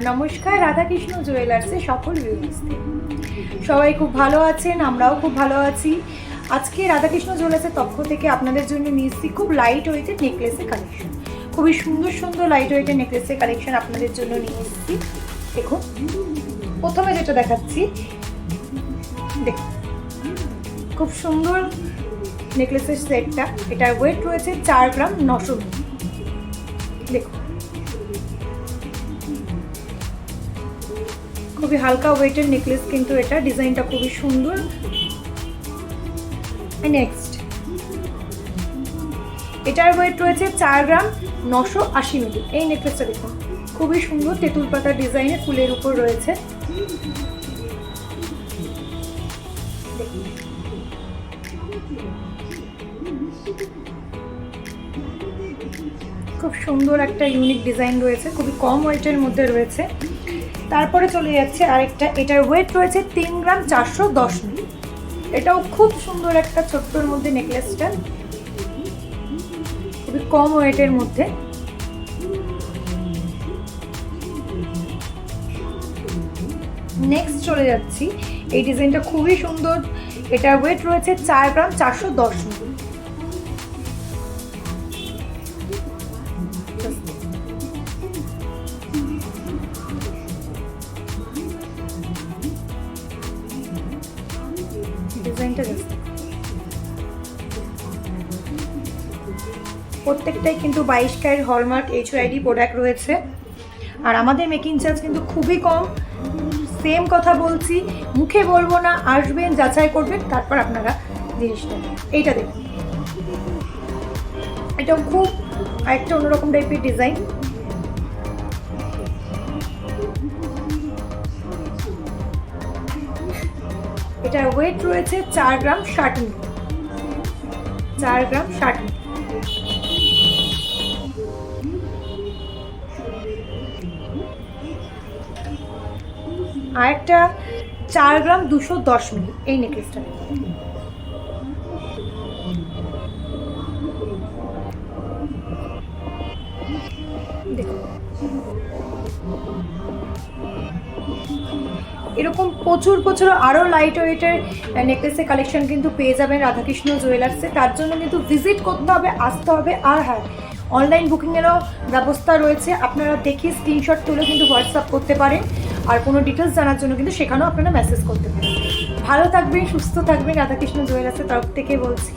নমস্কার, রাধাকৃষ্ণ জুয়েলার্সে সকল ভিউয়ার্সদের। সবাই খুব ভালো আছেন, আমরাও খুব ভালো আছি। আজকে রাধাকৃষ্ণ জুয়েলার্সের পক্ষ থেকে আপনাদের জন্য নিয়ে এসেছি খুব লাইট ওয়েটের নেকলেসের কালেকশন। খুবই সুন্দর সুন্দর লাইট ওয়েটের নেকলেসের কালেকশন আপনাদের জন্য নিয়ে এসেছি। দেখুন, প্রথমে যেটা দেখাচ্ছি, দেখুন খুব সুন্দর নেকলেসের সেটটা। এটার ওয়েট রয়েছে 4 গ্রাম 900 মিলি। দেখুন, খুবই হালকা ওয়েটের নেকলেস, কিন্তু এটা ডিজাইনটা খুবই সুন্দর। নেক্সট, এটার ওয়েট রয়েছে 4 গ্রাম 980 মিলি। এই নেকলেসটা দেখুন, খুবই সুন্দর তেঁতুল পাতা ডিজাইনে ফুলের উপর রয়েছে। খুব সুন্দর একটা ইউনিক ডিজাইন রয়েছে, খুবই কম ওয়েটের মধ্যে রয়েছে। তারপরে চলে যাচ্ছে আরেকটা, এটার ওয়েট রয়েছে 3 গ্রাম 410 মিলি। এটাও খুব সুন্দর একটা ছোট্টর মধ্যে নেকলেসটা, খুবই কম ওয়েটের মধ্যে। নেক্সট চলে যাচ্ছি, এই ডিজাইনটা খুবই সুন্দর। এটার ওয়েট রয়েছে 4 গ্রাম 410 মিলি। ডিজাইনটা প্রত্যেকটাই কিন্তু 22 ক্যারেট হলমার্ক HYD প্রোডাক্ট রয়েছে। আর আমাদের মেকিং চার্জ কিন্তু খুবই কম। সেম কথা বলছি, মুখে বলবো না, আসবেন, যাচাই করবেন, তারপর আপনারা জিনিসটা। এইটা দেখুন, এটাও খুব একটা অন্যরকম টাইপের ডিজাইন। এটার ওয়েট রয়েছে 4 গ্রাম 60 মিলি। 4 গ্রাম 60 মিলি। আর একটা 4 গ্রাম 210 মিলি। এই নেকলেসটা দেখুন, এরকম প্রচুর প্রচুর আরও লাইট ওয়েটের নেকলেসের কালেকশন কিন্তু পেয়ে যাবেন রাধাকৃষ্ণ জুয়েলার্সে। তার জন্য কিন্তু ভিজিট করতে হবে, আসতে হবে। আর হ্যাঁ, অনলাইন বুকিংয়েরও ব্যবস্থা রয়েছে। আপনারা দেখে স্ক্রিনশট তুলে কিন্তু হোয়াটসঅ্যাপ করতে পারেন। আর কোনো ডিটেলস জানার জন্য কিন্তু সেখানেও আপনারা মেসেজ করতে পারেন। ভালো থাকবেন, সুস্থ থাকবেন, রাধাকৃষ্ণ জুয়েলার্সের তরফ থেকে বলছি।